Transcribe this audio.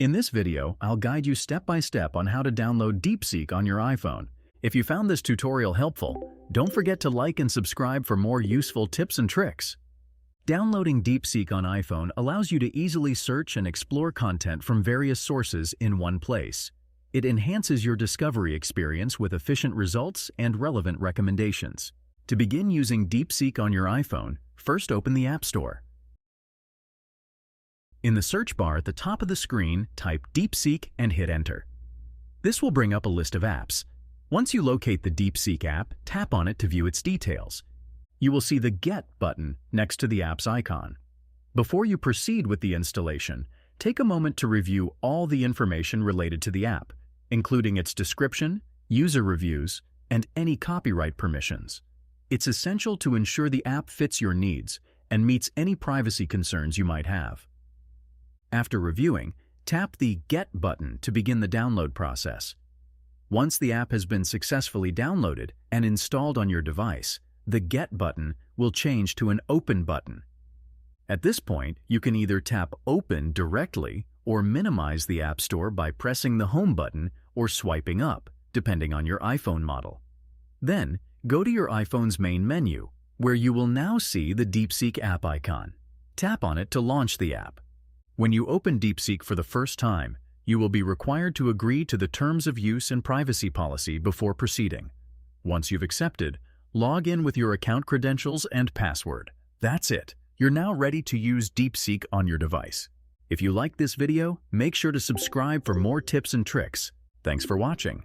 In this video, I'll guide you step by step on how to download DeepSeek on your iPhone. If you found this tutorial helpful, don't forget to like and subscribe for more useful tips and tricks. Downloading DeepSeek on iPhone allows you to easily search and explore content from various sources in one place. It enhances your discovery experience with efficient results and relevant recommendations. To begin using DeepSeek on your iPhone, first open the App Store. In the search bar at the top of the screen, type DeepSeek and hit Enter. This will bring up a list of apps. Once you locate the DeepSeek app, tap on it to view its details. You will see the Get button next to the app's icon. Before you proceed with the installation, take a moment to review all the information related to the app, including its description, user reviews, and any copyright permissions. It's essential to ensure the app fits your needs and meets any privacy concerns you might have. After reviewing, tap the Get button to begin the download process. Once the app has been successfully downloaded and installed on your device, the Get button will change to an Open button. At this point, you can either tap Open directly or minimize the App Store by pressing the Home button or swiping up, depending on your iPhone model. Then, go to your iPhone's main menu, where you will now see the DeepSeek app icon. Tap on it to launch the app. When you open DeepSeek for the first time, you will be required to agree to the terms of use and privacy policy before proceeding. Once you've accepted, log in with your account credentials and password. That's it. You're now ready to use DeepSeek on your device. If you liked this video, make sure to subscribe for more tips and tricks. Thanks for watching.